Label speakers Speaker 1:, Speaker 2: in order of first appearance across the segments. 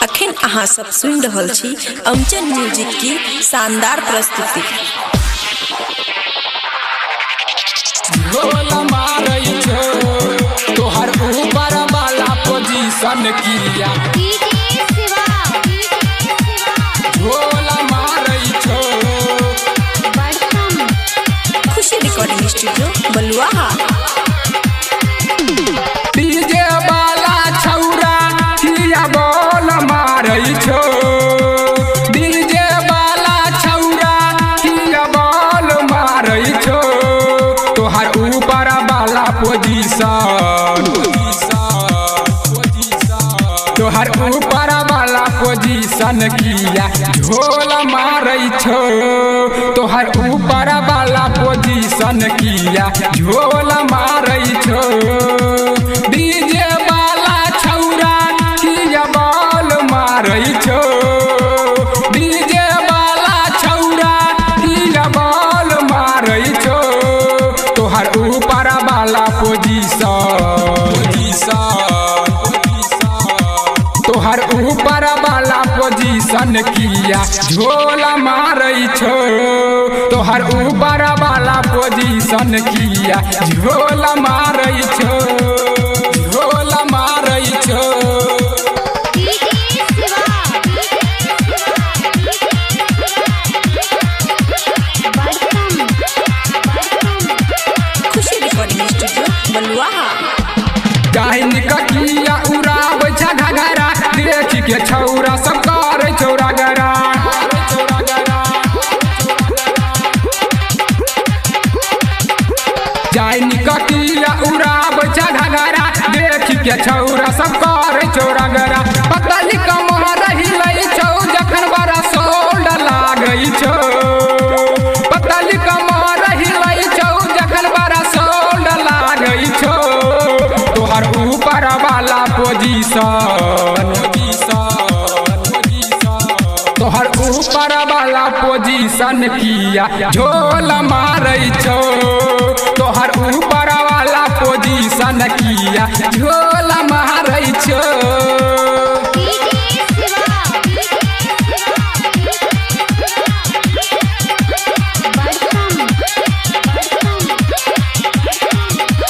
Speaker 1: अखन अहाँ सब सुन रहल छी अमचन म्यूजिक की शानदार प्रस्तुति।
Speaker 2: तोहर ऊपर वाला पोजीशन किया
Speaker 1: खुशी रिकॉर्डिंग स्टूडियो बलुआहा।
Speaker 2: डीजे वाला छौरा किया बॉल मारै छो, डीजे वाला छौरा किया बॉल मारै छो। तोहर ऊपर वाला पोजीशन, तोहर ऊपर वाला पोजीशन किया झोल मारै छो। तोहर ऊपर वाला पोजीशन किया झोल मारै छो। डीजे वाला छौरा किया बॉल मारै छो, डीजे वाला छौरा किया बॉल मारै छो। तोहर ऊपर वाला पोजीशन, तोहर ऊपर वाला पोजीशन किया झोल मारै छो। तोहर ऊपर वाला पोजीशन किया झोल मारै छो, झोल मारै छो।
Speaker 1: खुशी रिकॉर्डिंग स्टूडियो बलुआहा।
Speaker 2: काहिन ककिया उड़ाबै छ घगरा, देख के छौरा सब करे छौरा गरा। जाइन ककिया उड़ाबै छ घगरा, देख के छौरा सब करे छौरा गरा। पतली कमर हिलै छौ जखन बड़ा सोल्ड लागै छौ, पतली कमर हिलै छौ जखन बड़ा सोल्ड लागै छौ। तोहर ऊपर वाला पोजीशन, तोहर ऊपर वाला पोजीशन किया झोल मारै छो। तोहर ऊपर वाला पोजीशन किया झोल मारै छो।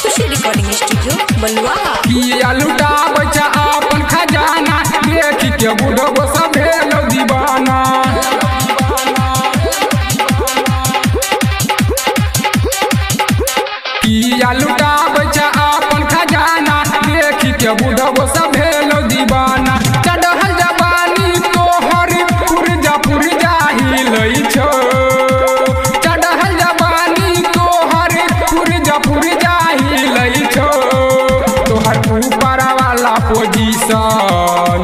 Speaker 1: खुशी रिकॉर्डिंग स्टूडियो बलुआहा।
Speaker 2: किया लुटाबै छ अपन खजाना, देख के बुढ़बो सब भेलौ दीवाना। किया लुटाबै छ अपन खजाना, देख के बुढ़बो सब भेलौ दीवाना। चढ़ल जवानी तोहर पुरजा पुरजा हिलै छो, चढ़ल जवानी तोहर पुरजा पुरजा हिलै छो। तोहर ऊपर वाला पोजीशन,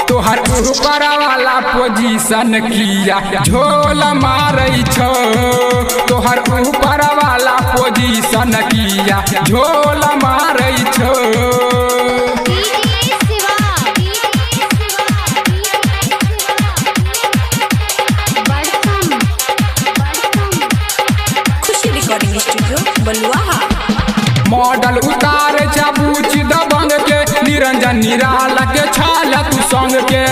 Speaker 2: तोहर ऊपर वाला पोजीशन किया झोल मारै छो। तोहर ऊपर वाला पोजीशन किया झोल मारै छो।
Speaker 1: खुशी रिकॉर्डिंग स्टूडियो बलुआहा।
Speaker 2: मॉडल उतारे छ बूच दबंग के, निरंजन निराला के छाल तू संग के।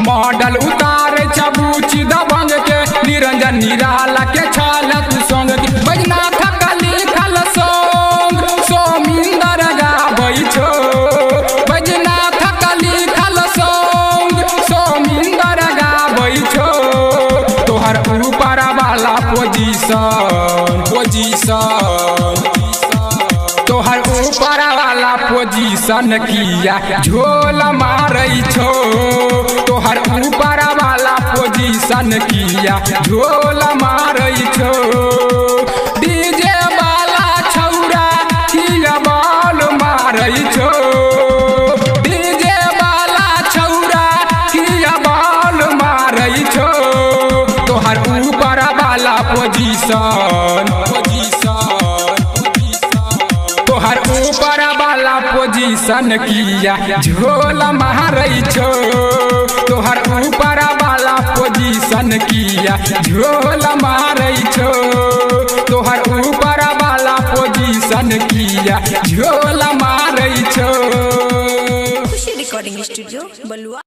Speaker 2: मॉडल उतारे छ बूच दबंग के, निरंजन निराला के छाल तू संग के। बैजनाथ का लिखल सॉन्ग सोमिंदर गाबै छो, बैजनाथ का लिखल सॉन्ग सोमिंदर गाबै छो। तोहर ऊपर वाला पोजीशन, तोहर ऊपर वाला पोजीशन किया झोल मारै छो। तोहर ऊपर वाला पोजीशन किया झोल मारै छो। डीजे वाला छौरा किया बॉल मारै छो, डीजे वाला छौरा किया बॉल मारै छो। तोहर ऊपर वाला पोजीशन, तोहर ऊपर वाला पोजीशन किया झोल मारै छो। तोहर ऊपर वाला पोजीशन किया झोल मारै छो। तोहर ऊपर वाला ऐसन किया झोला मारै छो।
Speaker 1: खुशी रिकॉर्डिंग स्टूडियो बलुआ।